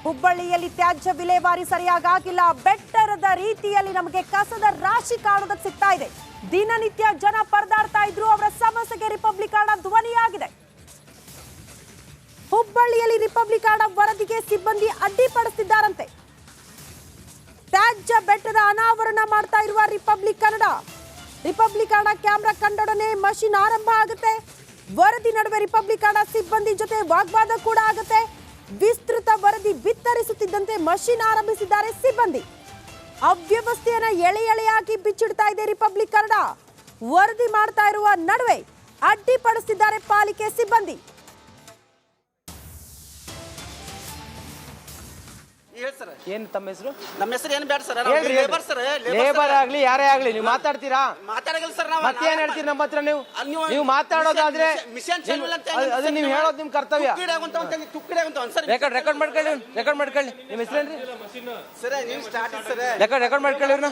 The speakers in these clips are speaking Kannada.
ಹುಬ್ಬಳ್ಳಿಯಲ್ಲಿ ತ್ಯಾಜ್ಯ ವಿಲೇವಾರಿ ಸರಿಯಾಗಿ ಆಗಿಲ್ಲ. ಬೆಟ್ಟರದ ರೀತಿಯಲ್ಲಿ ನಮಗೆ ಕಸದ ರಾಶಿ ಕಾಣೋದಕ್ಕೆ ಸಿಗ್ತಾ ಇದೆ. ದಿನನಿತ್ಯ ಜನ ಪರದಾಡ್ತಾ ಇದ್ರು. ಅವರ ಸಮಸ್ಯೆಗೆ ರಿಪಬ್ಲಿಕನ್ ಧ್ವನಿಯಾಗಿದೆ. ಹುಬ್ಬಳ್ಳಿಯಲ್ಲಿ ರಿಪಬ್ಲಿಕನ್ ವರದಿಗೆ ಸಿಬ್ಬಂದಿ ಅಡ್ಡಿಪಡಿಸುತ್ತಿದ್ದಾರಂತೆ. ತ್ಯಾಜ್ಯ ಬೆಟ್ಟದ ಅನಾವರಣ ಮಾಡ್ತಾ ಇರುವ ರಿಪಬ್ಲಿಕನ್ ಕ್ಯಾಮೆರಾ ಕಂಡೊಡನೆ ಮಷಿನ್ ಆರಂಭ ಆಗುತ್ತೆ. ವರದಿ ನಡುವೆ ರಿಪಬ್ಲಿಕನ್ ಸಿಬ್ಬಂದಿ ಜೊತೆ ವಾಗ್ವಾದ ಕೂಡ ಆಗುತ್ತೆ. ವಿಸ್ತೃತ ವರದಿ ಬಿತ್ತರಿಸುತ್ತಿದ್ದಂತೆ ಮಷಿನ್ ಆರಂಭಿಸಿದ್ದಾರೆ ಸಿಬ್ಬಂದಿ. ಅವ್ಯವಸ್ಥೆಯನ್ನ ಎಳೆ ಎಳೆಯಾಗಿ ಬಿಚ್ಚಿಡ್ತಾ ಇದೆ ರಿಪಬ್ಲಿಕನ್. ವರದಿ ಮಾಡ್ತಾ ಇರುವ ನಡುವೆ ಅಡ್ಡಿಪಡಿಸುತ್ತಿದ್ದಾರೆ ಪಾಲಿಕೆ ಸಿಬ್ಬಂದಿ. ಏನ್ ತಮ್ಮ ಹೆಸರು? ನಮ್ಮ ಹೆಸರು ಏನು ಬೇಡ ಸರ್. ಲೇಬರ್ ಸರ್, ಲೇಬರ್ ಆಗ್ಲಿ ಯಾರೇ ಆಗ್ಲಿ ನೀವು ಮಾತಾಡ್ತೀರಾ? ಮಾತಾಡಗಲ್ಲ ಸರ್. ನಾವು ಮತ್ತೇನ್ ಹೇಳ್ತೀರಿ ನಮ್ಮ ಹತ್ರ? ನೀವು ಮಾತಾಡೋದಾದ್ರೆ ಅದು ನೀವು ಹೇಳೋದು ನಿಮ್ ಕರ್ತವ್ಯ. ರೆಕಾರ್ಡ್ ಮಾಡ್ಕೊಳ್ಳಿ. ನಿಮ್ಮ ಹೆಸರೇನ್ರಿ ಸರ್? ನೀವು ಸ್ಟಾರ್ಟ್ ಸರ್. ರೆಕಾರ್ಡ್ ಮಾಡ್ಕೊಳ್ಳಿ ಇವ್ರನ್ನ.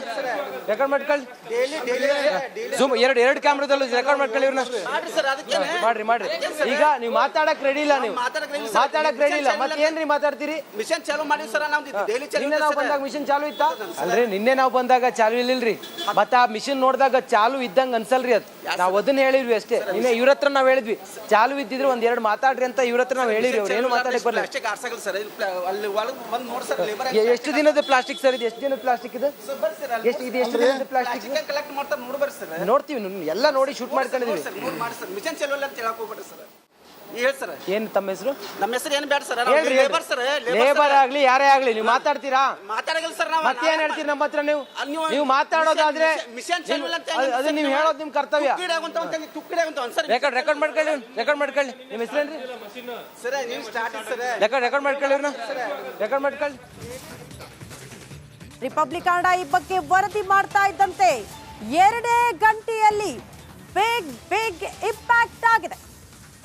ರೆಕಾರ್ಡ್ ಮಾಡ್ಕೊಳ್ಳಿ. ಸುಮ್ ಎರಡು ಕ್ಯಾಮ್ರಾದಲ್ಲೂ ರೆಕಾರ್ಡ್ ಮಾಡ್ಕೊಳ್ಳಿ ಇವ್ರನ್ನ. ಮಾಡ್ರಿ. ಈಗ ನೀವು ಮಾತಾಡಕ್ ರೆಡಿ ಇಲ್ಲ. ನೀವು ಮಾತಾಡಕ್ ರೆಡಿ ಇಲ್ಲ. ಮತ್ತೇನ್ರಿ ಮಾತಾಡ್ತೀರಿ? ಮಿಷನ್ ಚಾಲೂ ಮಾಡಿ ಸರ್. ನಿನ್ನೆ ನಾವು ಬಂದಾಗ ಮಿಷನ್ ಚಾಲು ಇತ್ತಾ? ಅಲ್ರಿ ನಿನ್ನೆ ನಾವು ಬಂದಾಗ ಚಾಲು ಇಲ್ಲಿಲ್ರಿ. ಮತ್ತ ಆ ಮಿಷನ್ ನೋಡಿದಾಗ ಚಾಲು ಇದ್ದಂಗ ಅನ್ಸಲ್ರಿ. ಅದು ನಾವ್ ಅದನ್ನ ಹೇಳಿದ್ವಿ ಅಷ್ಟೇ. ನಿನ್ನೆ ಇವ್ರ ಹತ್ರ ನಾವ್ ಹೇಳಿದ್ವಿ ಚಾಲು ಇದ್ದಿದ್ರೆ ಒಂದೆರಡು ಮಾತಾಡ್ರಿ ಅಂತ ಇವ್ರ ಹತ್ರ ನಾವ್ ಹೇಳಿದ್ವಿ. ಅವ್ರು ಏನು ಮಾತಾಡಕ್ ಬರಲ್ಲ. ಎಷ್ಟು ದಿನದ ಪ್ಲಾಸ್ಟಿಕ್ ಸರ್ ಇದು? ಎಷ್ಟು ದಿನದ ಪ್ಲಾಸ್ಟಿಕ್ ಇದು? ಎಷ್ಟು ದಿನದ ಪ್ಲಾಸ್ಟಿಕ್ ನೋಡ್ತೀವಿ. ಎಲ್ಲ ನೋಡಿ ಶೂಟ್ ಮಾಡ್ಕೊಂಡಿದೀವಿ. ಏನ್ ತಮ್ಮ ಹೆಸರು? ನಮ್ಮ ಹೆಸರು ಏನು ಬೇಡ ಸರ್. ಲೇಬರ್ ಸರ್, ಲೇಬರ್ ಆಗ್ಲಿ ಯಾರೇ ಆಗ್ಲಿ ನೀವು ಮಾತಾಡ್ತೀರಾ? ಮಾತಾಡಗಲ್ಲ ಸರ್. ಮತ್ತೇನ್ ಹೇಳ್ತೀರಿ ನಮ್ಮ ಹತ್ರ? ನೀವು ಮಾತಾಡೋದಾದ್ರೆ ಅದು ನೀವು ಹೇಳೋದು ನಿಮ್ ಕರ್ತವ್ಯ. ರೆಕಾರ್ಡ್ ಮಾಡ್ಕೊಳ್ಳಿ. ನಿಮ್ಮ ಹೆಸರೇನ್ರಿ ಸರ್? ನೀವು ಸ್ಟಾರ್ಟ್ ಸರ್. ರೆಕಾರ್ಡ್ ಮಾಡ್ಕೊಳ್ಳಿ ಇವ್ರನ್ನ. ರೆಕಾರ್ಡ್ ಮಾಡ್ಕೊಳ್ಳಿ. ರಿಪಬ್ಲಿಕನ್ ಈ ಬಗ್ಗೆ ವರದಿ ಮಾಡ್ತಾ ಇದ್ದಂತೆ 2 ಗಂಟೆಯಲ್ಲಿ ಬಿಗ್ ಇಂಪ್ಯಾಕ್ಟ್ ಆಗಿದೆ.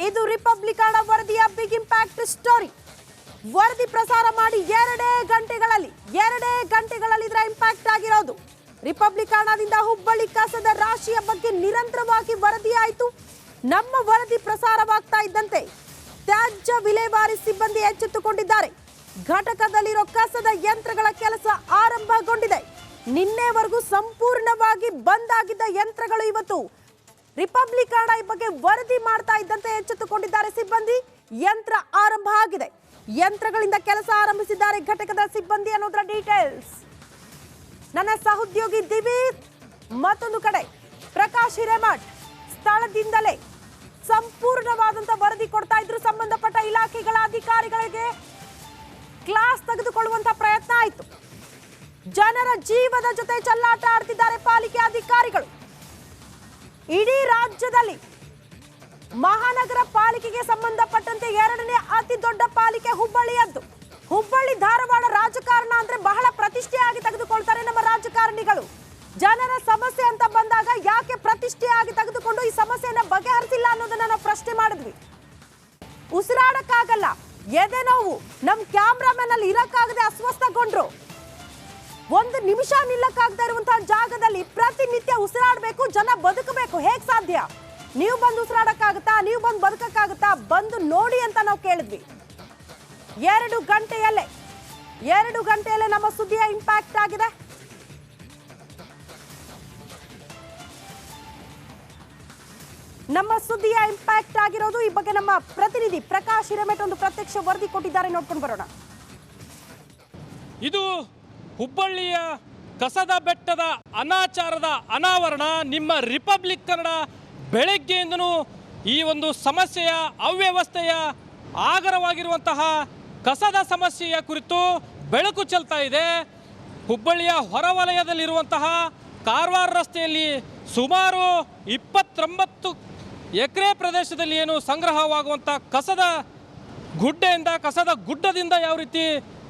ಇದು ರಿಪಬ್ಲಿಕನ್ ವರದಿಯ ಬಿಗ್ ಇಂಪ್ಯಾಕ್ಟ್ ಸ್ಟೋರಿ. ವರದಿ ಪ್ರಸಾರ ಮಾಡಿ 2 ಗಂಟೆಗಳಲ್ಲಿ ಇದರ ಇಂಪ್ಯಾಕ್ಟ್ ಆಗಿರೋದು. ರಿಪಬ್ಲಿಕನ್ದಿಂದ ಹುಬ್ಬಳ್ಳಿ ಕಸದ ರಾಶಿಯ ಬಗ್ಗೆ ನಿರಂತರವಾಗಿ ವರದಿ ಆಯಿತು. ನಮ್ಮ ವರದಿ ಪ್ರಸಾರವಾಗ್ತಾ ಇದ್ದಂತೆ ತ್ಯಾಜ್ಯ ವಿಲೇವಾರಿ ಸಿಬ್ಬಂದಿ ಎಚ್ಚೆತ್ತುಕೊಂಡಿದ್ದಾರೆ. ಘಟಕದಲ್ಲಿರೋ ಕಸದ ಯಂತ್ರಗಳ ಕೆಲಸ ಆರಂಭಗೊಂಡಿದೆ. ನಿನ್ನೆವರೆಗೂ ಸಂಪೂರ್ಣವಾಗಿ ಬಂದ್ ಆಗಿದ್ದ ಯಂತ್ರಗಳು ಇವತ್ತು ರಿಪಬ್ಲಿಕನ್ ಈ ಬಗ್ಗೆ ವರದಿ ಮಾಡ್ತಾ ಇದ್ದಂತೆ ಎಚ್ಚೆತ್ತುಕೊಂಡಿದ್ದಾರೆ ಸಿಬ್ಬಂದಿ. ಯಂತ್ರ ಆರಂಭ ಆಗಿದೆ. ಯಂತ್ರಗಳಿಂದ ಕೆಲಸ ಆರಂಭಿಸಿದ್ದಾರೆ ಘಟಕದ ಸಿಬ್ಬಂದಿ ಅನ್ನೋದರ ಡೀಟೇಲ್ಸ್. ನನ್ನ ಸಹೋದ್ಯೋಗಿ ದಿವೀರ್, ಮತ್ತೊಂದು ಕಡೆ ಪ್ರಕಾಶ್ ಹಿರೇಮಠ್ ಸ್ಥಳದಿಂದಲೇ ಸಂಪೂರ್ಣವಾದಂತ ವರದಿ ಕೊಡ್ತಾ ಇದ್ರು. ಸಂಬಂಧಪಟ್ಟ ಇಲಾಖೆಗಳ ಅಧಿಕಾರಿಗಳಿಗೆ ಕ್ಲಾಸ್ ತೆಗೆದುಕೊಳ್ಳುವಂತ ಪ್ರಯತ್ನ ಆಯಿತು. ಜನರ ಜೀವದ ಜೊತೆ ಚೆಲ್ಲಾಟ ಆಡ್ತಿದ್ದಾರೆ ಪಾಲಿಕೆ ಅಧಿಕಾರಿಗಳು. ಇಡೀ ರಾಜ್ಯದಲ್ಲಿ ಮಹಾನಗರ ಪಾಲಿಕೆಗೆ ಸಂಬಂಧಪಟ್ಟಂತೆ 2ನೇ ಅತಿ ದೊಡ್ಡ ಪಾಲಿಕೆ ಹುಬ್ಬಳ್ಳಿಯದ್ದು. ಹುಬ್ಬಳ್ಳಿ ಧಾರವಾಡ ರಾಜಕಾರಣ ಅಂದ್ರೆ ಬಹಳ ಪ್ರತಿಷ್ಠೆಯಾಗಿ ತೆಗೆದುಕೊಳ್ತಾರೆ ನಮ್ಮ ರಾಜಕಾರಣಿಗಳು. ಜನರ ಸಮಸ್ಯೆ ಅಂತ ಬಂದಾಗ ಯಾಕೆ ಪ್ರತಿಷ್ಠೆಯಾಗಿ ತೆಗೆದುಕೊಂಡು ಈ ಸಮಸ್ಯೆಯನ್ನ ಬಗೆಹರಿಸಿಲ್ಲ ಅನ್ನೋದನ್ನ ನಾವು ಪ್ರಶ್ನೆ ಮಾಡಿದ್ವಿ. ಉಸಿರಾಡಕ್ಕಾಗಲ್ಲ, ಎದೆ ನೋವು, ನಮ್ ಕ್ಯಾಮ್ರಾಮನ್ ಅಲ್ಲಿ ಇರಕ್ಕಾಗದೆ ಅಸ್ವಸ್ಥಗೊಂಡ್ರು. 1 ನಿಮಿಷ ನಿಲ್ಲಕ್ಕಾಗದ ಇರುವಂತಹ ಜಾಗದಲ್ಲಿ ಪ್ರತಿನಿತ್ಯ ಉಸಿರಾಡಬೇಕು, ಜನ ಬದುಕಬೇಕು. ಹೇಗ್ ಸಾಧ್ಯ? ನೀವು ಬಂದು ಉಸಿರಾಡಕ್ಕಾಗತ್ತಾ? ನೀವು ಬಂದು ಬದುಕಕ್ಕಾಗತ್ತಾ? ಬಂದು ನೋಡಿ ಅಂತ ನಾವು ಕೇಳಿದ್ವಿ. 2 ಗಂಟೆಯಲ್ಲೇ ನಮ್ಮ ಸುದ್ದಿಯ ಇಂಪ್ಯಾಕ್ಟ್ ಆಗಿದೆ. ನಮ್ಮ ಸುದ್ದಿಯ ಇಂಪ್ಯಾಕ್ಟ್ ಆಗಿರೋದು. ಈ ಬಗ್ಗೆ ನಮ್ಮ ಪ್ರತಿನಿಧಿ ಪ್ರಕಾಶ್ ಹಿರೇಮಠ್ ಒಂದು ಪ್ರತ್ಯಕ್ಷ ವರದಿ ಕೊಟ್ಟಿದ್ದಾರೆ, ನೋಡ್ಕೊಂಡು ಬರೋಣ. ಇದು ಹುಬ್ಬಳ್ಳಿಯ ಕಸದ ಬೆಟ್ಟದ ಅನಾಚಾರದ ಅನಾವರಣ. ನಿಮ್ಮ ರಿಪಬ್ಲಿಕ್ ಕನ್ನಡ ಬೆಳಗ್ಗೆಯಿಂದನೂ ಈ ಒಂದು ಸಮಸ್ಯೆಯ ಅವ್ಯವಸ್ಥೆಯ ಆಗರವಾಗಿರುವಂತಹ ಕಸದ ಸಮಸ್ಯೆಯ ಕುರಿತು ಬೆಳಕು ಚೆಲ್ತಾ ಇದೆ. ಹುಬ್ಬಳ್ಳಿಯ ಹೊರವಲಯದಲ್ಲಿರುವಂತಹ ಕಾರವಾರ ರಸ್ತೆಯಲ್ಲಿ ಸುಮಾರು 29 ಎಕರೆ ಪ್ರದೇಶದಲ್ಲಿ ಏನು ಸಂಗ್ರಹವಾಗುವಂಥ ಕಸದ ಗುಡ್ಡದಿಂದ ಯಾವ ರೀತಿ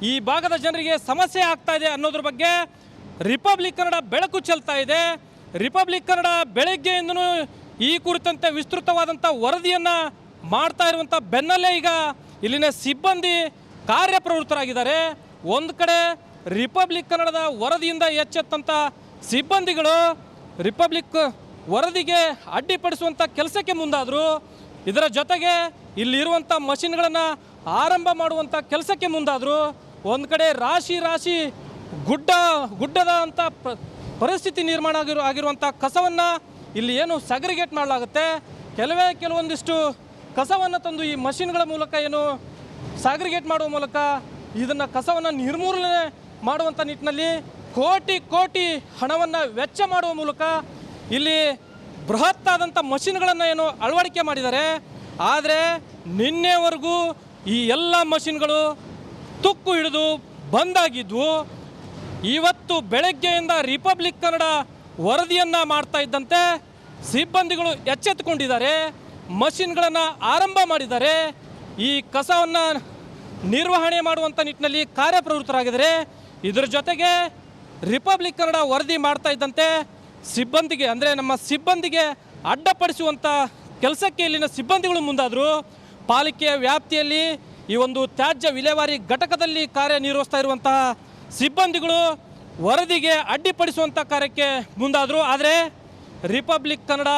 ಈ ಭಾಗದ ಜನರಿಗೆ ಸಮಸ್ಯೆ ಆಗ್ತಾ ಇದೆ ಅನ್ನೋದ್ರ ಬಗ್ಗೆ ರಿಪಬ್ಲಿಕ್ ಕನ್ನಡ ಬೆಳಕು ಚೆಲ್ತಾ ಇದೆ. ರಿಪಬ್ಲಿಕ್ ಕನ್ನಡ ಬೆಳಗ್ಗೆಯಿಂದನೂ ಈ ಕುರಿತಂತೆ ವಿಸ್ತೃತವಾದಂಥ ವರದಿಯನ್ನು ಮಾಡ್ತಾ ಇರುವಂಥ ಬೆನ್ನಲ್ಲೇ ಈಗ ಇಲ್ಲಿನ ಸಿಬ್ಬಂದಿ ಕಾರ್ಯಪ್ರವೃತ್ತರಾಗಿದ್ದಾರೆ. ಒಂದು ಕಡೆ ರಿಪಬ್ಲಿಕ್ ಕನ್ನಡದ ವರದಿಯಿಂದ ಎಚ್ಚೆತ್ತಂಥ ಸಿಬ್ಬಂದಿಗಳು ರಿಪಬ್ಲಿಕ್ ವರದಿಗೆ ಅಡ್ಡಿಪಡಿಸುವಂಥ ಕೆಲಸಕ್ಕೆ ಮುಂದಾದರು. ಇದರ ಜೊತೆಗೆ ಇಲ್ಲಿರುವಂಥ ಮಷಿನ್ಗಳನ್ನು ಆರಂಭ ಮಾಡುವಂಥ ಕೆಲಸಕ್ಕೆ ಮುಂದಾದರು. ಒಂದು ಕಡೆ ರಾಶಿ ಗುಡ್ಡದ ಅಂತ ಪರಿಸ್ಥಿತಿ ನಿರ್ಮಾಣ ಆಗಿರುವಂಥ ಕಸವನ್ನು ಇಲ್ಲಿ ಏನು ಸಗ್ರಿಗೇಟ್ ಮಾಡಲಾಗುತ್ತೆ. ಕೆಲವೊಂದಿಷ್ಟು ಕಸವನ್ನು ತಂದು ಈ ಮಷಿನ್ಗಳ ಮೂಲಕ ಏನು ಸಾಗ್ರಿಗೇಟ್ ಮಾಡುವ ಮೂಲಕ ಇದನ್ನು ಕಸವನ್ನು ನಿರ್ಮೂಲನೆ ಮಾಡುವಂಥ ನಿಟ್ಟಿನಲ್ಲಿ ಕೋಟಿ ಹಣವನ್ನು ವೆಚ್ಚ ಮಾಡುವ ಮೂಲಕ ಇಲ್ಲಿ ಬೃಹತ್ತಾದಂಥ ಮಷಿನ್ಗಳನ್ನು ಏನು ಅಳವಡಿಕೆ ಮಾಡಿದ್ದಾರೆ. ಆದರೆ ನಿನ್ನೆವರೆಗೂ ಈ ಎಲ್ಲ ಮಷಿನ್ಗಳು ತುಕ್ಕು ಹಿಡಿದು ಬಂದಾಗಿದ್ವು. ಇವತ್ತು ಬೆಳಗ್ಗೆಯಿಂದ ರಿಪಬ್ಲಿಕ್ ಕನ್ನಡ ವರದಿಯನ್ನು ಮಾಡ್ತಾ ಇದ್ದಂತೆ ಸಿಬ್ಬಂದಿಗಳು ಎಚ್ಚೆತ್ತುಕೊಂಡಿದ್ದಾರೆ, ಮಷಿನ್ಗಳನ್ನು ಆರಂಭ ಮಾಡಿದ್ದಾರೆ, ಈ ಕಸವನ್ನು ನಿರ್ವಹಣೆ ಮಾಡುವಂಥ ನಿಟ್ಟಿನಲ್ಲಿ ಕಾರ್ಯಪ್ರವೃತ್ತರಾಗಿದ್ದಾರೆ. ಇದರ ಜೊತೆಗೆ ರಿಪಬ್ಲಿಕ್ ಕನ್ನಡ ವರದಿ ಮಾಡ್ತಾ ಇದ್ದಂತೆ ಸಿಬ್ಬಂದಿಗೆ ಅಂದರೆ ನಮ್ಮ ಸಿಬ್ಬಂದಿಗೆ ಅಡ್ಡಪಡಿಸುವಂಥ ಕೆಲಸಕ್ಕೆ ಇಲ್ಲಿನ ಸಿಬ್ಬಂದಿಗಳು ಮುಂದಾದರು. ಪಾಲಿಕೆಯ ವ್ಯಾಪ್ತಿಯಲ್ಲಿ ಈ ಒಂದು ತ್ಯಾಜ್ಯ ವಿಲೇವಾರಿ ಘಟಕದಲ್ಲಿ ಕಾರ್ಯನಿರ್ವಹಿಸ್ತಾ ಇರುವಂತಹ ಸಿಬ್ಬಂದಿಗಳು ವರದಿಗೆ ಅಡ್ಡಿಪಡಿಸುವಂಥ ಕಾರ್ಯಕ್ಕೆ ಮುಂದಾದರು. ಆದರೆ ರಿಪಬ್ಲಿಕ್ ಕನ್ನಡ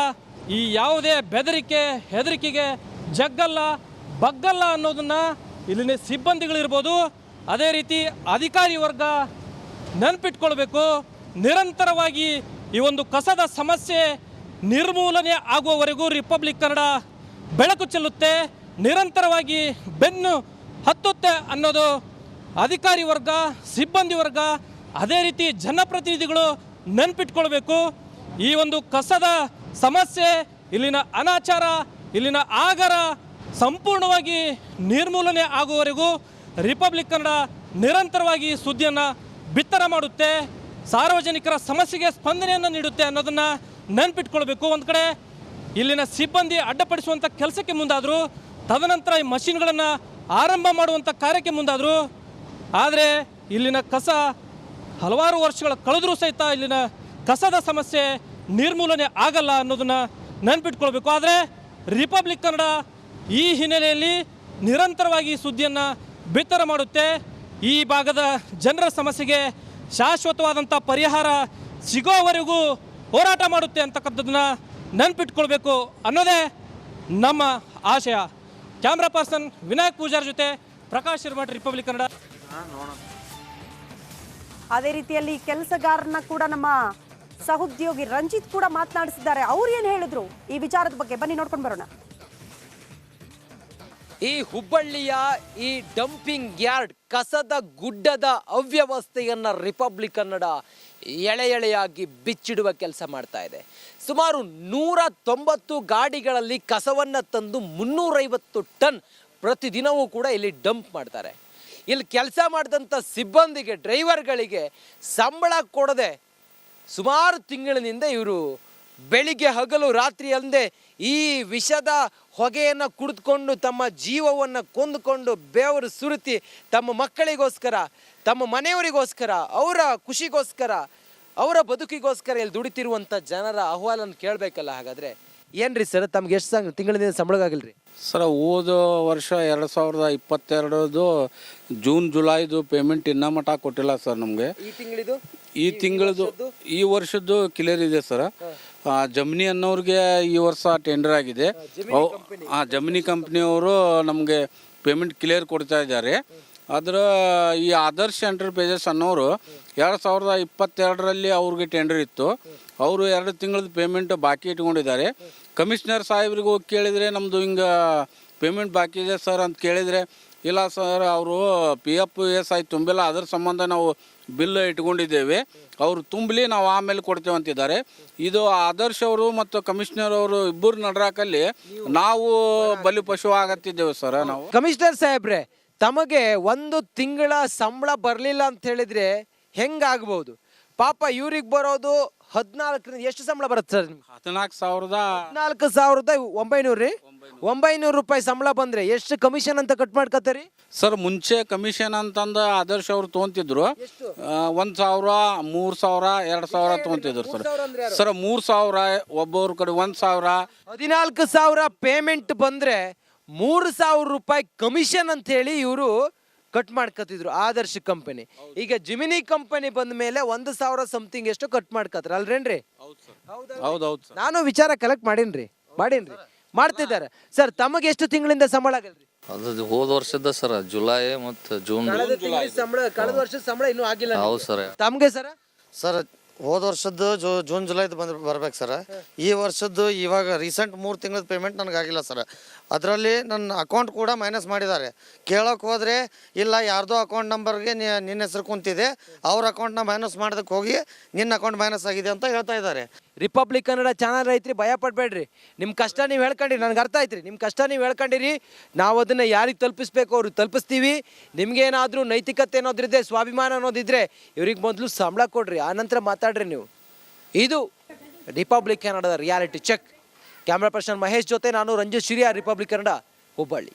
ಈ ಯಾವುದೇ ಹೆದರಿಕೆಗೆ ಜಗ್ಗಲ್ಲ ಬಗ್ಗಲ್ಲ ಅನ್ನೋದನ್ನು ಇಲ್ಲಿನ ಸಿಬ್ಬಂದಿಗಳಿರ್ಬೋದು, ಅದೇ ರೀತಿ ಅಧಿಕಾರಿ ವರ್ಗ ನೆನಪಿಟ್ಕೊಳ್ಬೇಕು. ನಿರಂತರವಾಗಿ ಈ ಒಂದು ಕಸದ ಸಮಸ್ಯೆ ನಿರ್ಮೂಲನೆ ಆಗುವವರೆಗೂ ರಿಪಬ್ಲಿಕ್ ಕನ್ನಡ ಬೆಳಕು ಚೆಲ್ಲುತ್ತೆ, ನಿರಂತರವಾಗಿ ಬೆನ್ನು ಹತ್ತುತ್ತೆ ಅನ್ನೋದು ಅಧಿಕಾರಿ ವರ್ಗ, ಸಿಬ್ಬಂದಿ ವರ್ಗ, ಅದೇ ರೀತಿ ಜನಪ್ರತಿನಿಧಿಗಳು ನೆನಪಿಟ್ಕೊಳ್ಬೇಕು. ಈ ಒಂದು ಕಸದ ಸಮಸ್ಯೆ, ಇಲ್ಲಿನ ಅನಾಚಾರ, ಇಲ್ಲಿನ ಆಗರ ಸಂಪೂರ್ಣವಾಗಿ ನಿರ್ಮೂಲನೆ ಆಗುವವರೆಗೂ ರಿಪಬ್ಲಿಕ್ ಕನ್ನಡ ನಿರಂತರವಾಗಿ ಸುದ್ದಿಯನ್ನು ಬಿತ್ತರ ಮಾಡುತ್ತೆ, ಸಾರ್ವಜನಿಕರ ಸಮಸ್ಯೆಗೆ ಸ್ಪಂದನೆಯನ್ನು ನೀಡುತ್ತೆ ಅನ್ನೋದನ್ನು ನೆನಪಿಟ್ಕೊಳ್ಬೇಕು. ಒಂದು ಕಡೆ ಇಲ್ಲಿನ ಸಿಬ್ಬಂದಿ ಅಡ್ಡಪಡಿಸುವಂಥ ಕೆಲಸಕ್ಕೆ ಮುಂದಾದರು, ತದನಂತರ ಈ ಮಷಿನ್ಗಳನ್ನು ಆರಂಭ ಮಾಡುವಂಥ ಕಾರ್ಯಕ್ಕೆ ಮುಂದಾದರು. ಆದರೆ ಇಲ್ಲಿನ ಕಸ ಹಲವಾರು ವರ್ಷಗಳ ಕಳೆದರೂ ಸಹಿತ ಇಲ್ಲಿನ ಕಸದ ಸಮಸ್ಯೆ ನಿರ್ಮೂಲನೆ ಆಗಲ್ಲ ಅನ್ನೋದನ್ನು ನೆನಪಿಟ್ಕೊಳ್ಬೇಕು. ಆದರೆ ರಿಪಬ್ಲಿಕ್ ಕನ್ನಡ ಈ ಹಿನ್ನೆಲೆಯಲ್ಲಿ ನಿರಂತರವಾಗಿ ಸುದ್ದಿಯನ್ನು ಬಿತ್ತರ ಮಾಡುತ್ತೆ. ಈ ಭಾಗದ ಜನರ ಸಮಸ್ಯೆಗೆ ಶಾಶ್ವತವಾದಂಥ ಪರಿಹಾರ ಸಿಗೋವರೆಗೂ ಹೋರಾಟ ಮಾಡುತ್ತೆ ಅಂತಕ್ಕಂಥದ್ದನ್ನು ನೆನಪಿಟ್ಕೊಳ್ಬೇಕು ಅನ್ನೋದೇ ನಮ್ಮ ಆಶಯ. ಕ್ಯಾಮ್ರಾ ಪರ್ಸನ್ ವಿನಾಯಕ್ ಪೂಜಾರ್ ಜೊತೆ ಪ್ರಕಾಶ್ ಹಿರಮಠ, ರಿಪಬ್ಲಿಕ್ ಕನ್ನಡ. ಅದೇ ರೀತಿಯಲ್ಲಿ ಕೆಲಸಗಾರನ ಕೂಡ ನಮ್ಮ ಸಹೋದ್ಯೋಗಿ ರಂಜಿತ್ ಕೂಡ ಮಾತನಾಡಿಸಿದ್ದಾರೆ. ಅವ್ರು ಏನು ಹೇಳಿದ್ರು ಈ ವಿಚಾರದ ಬಗ್ಗೆ ಬನ್ನಿ ನೋಡ್ಕೊಂಡು ಬರೋಣ. ಈ ಹುಬ್ಬಳ್ಳಿಯ ಈ ಡಂಪಿಂಗ್ ಯಾರ್ಡ್ ಕಸದ ಗುಡ್ಡದ ಅವ್ಯವಸ್ಥೆಯನ್ನು ರಿಪಬ್ಲಿಕ್ ಕನ್ನಡ ಎಳೆಯಾಗಿ ಬಿಚ್ಚಿಡುವ ಕೆಲಸ ಮಾಡ್ತಾ ಇದೆ. ಸುಮಾರು 190 ಗಾಡಿಗಳಲ್ಲಿ ಕಸವನ್ನು ತಂದು 350 ಟನ್ ಪ್ರತಿದಿನವೂ ಕೂಡ ಇಲ್ಲಿ ಡಂಪ್ ಮಾಡ್ತಾರೆ. ಇಲ್ಲಿ ಕೆಲಸ ಮಾಡಿದಂಥ ಸಿಬ್ಬಂದಿಗೆ, ಡ್ರೈವರ್ಗಳಿಗೆ ಸಂಬಳ ಕೊಡದೆ ಸುಮಾರು ತಿಂಗಳಿನಿಂದ ಇವರು ಬೆಳಿಗ್ಗೆ ಹಗಲು ರಾತ್ರಿ ಅಂದೇ ಈ ವಿಷದ ಹೊಗೆಯನ್ನು ಕುಡಿದುಕೊಂಡು ತಮ್ಮ ಜೀವವನ್ನು ಕೊಂದುಕೊಂಡು ಬೆವರು ಸುರಿತಿ ತಮ್ಮ ಮಕ್ಕಳಿಗೋಸ್ಕರ, ತಮ್ಮ ಮನೆಯವರಿಗೋಸ್ಕರ, ಅವರ ಖುಷಿಗೋಸ್ಕರ, ಅವರ ಬದುಕಿಗೋಸ್ಕರ ಇಲ್ಲಿ ದುಡಿತಿರುವಂಥ ಜನರ ಅಹವಾಲನ್ನು ಕೇಳಬೇಕಲ್ಲ. ಹಾಗಾದರೆ ಏನ್ರಿ ಸರ್, ತಮ್ಗೆ ಎಷ್ಟು ತಿಂಗಳಿಂದ ಸಂಬಳ ಆಗಿಲ್ರಿ ಸರ್? ಹೋದ ವರ್ಷ 2022 ಜೂನ್ ಜುಲೈದು ಪೇಮೆಂಟ್ ಇನ್ನೂ ಮಟ್ಟ ಕೊಟ್ಟಿಲ್ಲ ಸರ್ ನಮಗೆ. ಈ ತಿಂಗಳದು ಈ ವರ್ಷದ್ದು ಕ್ಲಿಯರ್ ಇದೆ ಸರ್. ಜಮಿನಿ ಅನ್ನೋರಿಗೆ ಈ ವರ್ಷ ಟೆಂಡರ್ ಆಗಿದೆ. ಜಮಿನಿ ಕಂಪ್ನಿಯವರು ನಮಗೆ ಪೇಮೆಂಟ್ ಕ್ಲಿಯರ್ ಕೊಡ್ತಾ ಇದ್ದಾರೆ. ಅದರ ಈ ಆದರ್ಶ್ ಎಂಟರ್ಪ್ರೈಸಸ್ ಅನ್ನೋರು 2022ರಲ್ಲಿ ಅವ್ರಿಗೆ ಟೆಂಡರ್ ಇತ್ತು. ಅವರು 2 ತಿಂಗಳದ ಪೇಮೆಂಟ್ ಬಾಕಿ ಇಟ್ಕೊಂಡಿದ್ದಾರೆ. ಕಮಿಷನರ್ ಸಾಹೇಬ್ರಿಗೆ ಹೋಗಿ ಕೇಳಿದರೆ ನಮ್ಮದು ಹಿಂಗೆ ಪೇಮೆಂಟ್ ಬಾಕಿ ಇದೆ ಸರ್ ಅಂತ ಕೇಳಿದರೆ, ಇಲ್ಲ ಸರ್ ಅವರು PF ತುಂಬಿಲ್ಲ, ಅದರ ಸಂಬಂಧ ನಾವು ಬಿಲ್ ಇಟ್ಕೊಂಡಿದ್ದೇವೆ, ಅವರು ತುಂಬಲಿ ನಾವು ಆಮೇಲೆ ಕೊಡ್ತೇವೆ ಅಂತಿದ್ದಾರೆ. ಇದು ಆದರ್ಶ್ ಅವರು ಮತ್ತು ಕಮಿಷನರ್ ಅವರು ಇಬ್ಬರು ನಡ್ರಾಕಲ್ಲಿ ನಾವು ಬಲಿಪಶು ಆಗತ್ತಿದ್ದೇವೆ ಸರ್. ನಾವು ಕಮಿಷನರ್ ಸಾಹೇಬ್ರೆ, ತಮಗೆ 1 ತಿಂಗಳ ಸಂಬಳ ಬರಲಿಲ್ಲ ಅಂತ ಹೇಳಿದ್ರೆ ಹೆಂಗಾಗ್ಬೋದು? ಪಾಪ ಇವ್ರಿಗೆ ಬರೋದು 14 ಎಷ್ಟು ಸಂಬಳ ಬರುತ್ತೆ ಸರ್? 14,900 ರೀ. 900 ರೂಪಾಯಿ ಸಂಬಳ ಬಂದ್ರೆ ಎಷ್ಟು ಕಮಿಷನ್ ಅಂತ ಕಟ್ ಮಾಡ್ಕತ್ತೀರಿ ಸರ್? ಮುಂಚೆ ಕಮಿಷನ್ ಅಂತಂದು ಆದರ್ಶ್ ಅವ್ರು ತೊಗೊಂತಿದ್ರು 1,000, 3,000, 2,000 ತೊಗೊಂತಿದ್ರು ಸರ್. ಸರ್ 3,000 ಒಬ್ಬವ್ರ ಕಡೆ 1,000. 14,000 ಪೇಮೆಂಟ್ ಬಂದ್ರೆ 3,000 ರೂಪಾಯಿ ಕಮಿಷನ್ ಅಂತ ಹೇಳಿ ಇವರು ಕಟ್ ಮಾಡ್ಕತ್ತಿದ್ರು ಆದರ್ಶ ಕಂಪನಿ. ಈಗ ಜಿಮಿನಿ ಕಂಪನಿ ಬಂದ ಮೇಲೆ 1,000 ಸಮಥಿಂಗ್ ಎಷ್ಟು ಕಟ್ ಮಾಡ್ಕತ್ರ ಅಲ್ರೇನ್ರಿ? ಹೌದೌದು. ನಾನು ವಿಚಾರ ಕಲೆಕ್ಟ್ ಮಾಡೀನ್ರಿ ಮಾಡ್ತಿದ್ದಾರೆ ಸರ್. ತಮಗೆ ಎಷ್ಟು ತಿಂಗಳಿಂದ ಸಂಬಳ ಆಗಲ್ರಿ? ಅದು ಹೋದ ವರ್ಷದ ಸರ್ ಜುಲೈ ಮತ್ತು ಜೂನ್. ಕಳೆದ ವರ್ಷದ ಸಂಬಳ ಇನ್ನೂ ಆಗಿಲ್ಲ. ಹೌದು ಸರ್. ತಮ್ಗೆ ಸರ್? ಸರ್ ಹೋದ ವರ್ಷದ್ದು ಜೂನ್ ಜುಲೈದು ಬರ್ಬೇಕು ಸರ್. ಈ ವರ್ಷದ್ದು ಇವಾಗ ರೀಸೆಂಟ್ 3 ತಿಂಗಳದ ಪೇಮೆಂಟ್ ನನಗಾಗಿಲ್ಲ ಸರ್. ಅದರಲ್ಲಿ ನನ್ನ ಅಕೌಂಟ್ ಕೂಡ ಮೈನಸ್ ಮಾಡಿದ್ದಾರೆ. ಕೇಳೋಕೆ ಹೋದರೆ ಇಲ್ಲ ಯಾರ್ದೋ ಅಕೌಂಟ್ ನಂಬರ್ಗೆ ನಿನ್ನ ಹೆಸರು ಕುಂತಿದೆ, ಅವ್ರ ಅಕೌಂಟ್ನ ಮೈನಸ್ ಮಾಡೋದಕ್ಕೆ ಹೋಗಿ ನಿನ್ನ ಅಕೌಂಟ್ ಮೈನಸ್ ಆಗಿದೆ ಅಂತ ಹೇಳ್ತಾ ಇದ್ದಾರೆ. ರಿಪಬ್ಲಿಕ್ ಕನ್ನಡ ಚಾನಲ್ ಐತ್ರಿ, ಭಯ ಪಡಬೇಡ್ರಿ. ನಿಮ್ಮ ಕಷ್ಟ ನೀವು ಹೇಳ್ಕೊಂಡಿರಿ, ನನಗೆ ಅರ್ಥ ಆಯ್ತು ರೀ. ನಿಮ್ಮ ಕಷ್ಟ ನೀವು ಹೇಳ್ಕೊಂಡಿರಿ, ನಾವು ಅದನ್ನು ಯಾರಿಗೆ ತಲುಪಿಸ್ಬೇಕು ಅವ್ರಿಗೆ ತಲುಪಿಸ್ತೀವಿ. ನಿಮ್ಗೇನಾದರೂ ನೈತಿಕತೆ ಅನ್ನೋದ್ರಿದೆ, ಸ್ವಾಭಿಮಾನ ಅನ್ನೋದಿದ್ರೆ ಇವ್ರಿಗೆ ಮೊದಲು ಸಂಬಳ ಕೊಡ್ರಿ, ಆನಂತರ ಮಾತಾಡ್ರಿ ನೀವು. ಇದು ರಿಪಬ್ಲಿಕ್ ಕನ್ನಡದ reality check. Camera person Mahesh ಜೊತೆ ನಾನು ರಂಜಿತ್ ಶಿರಿಯಾ, ರಿಪಬ್ಲಿಕ್ ಕನ್ನಡ, ಹುಬ್ಬಳ್ಳಿ.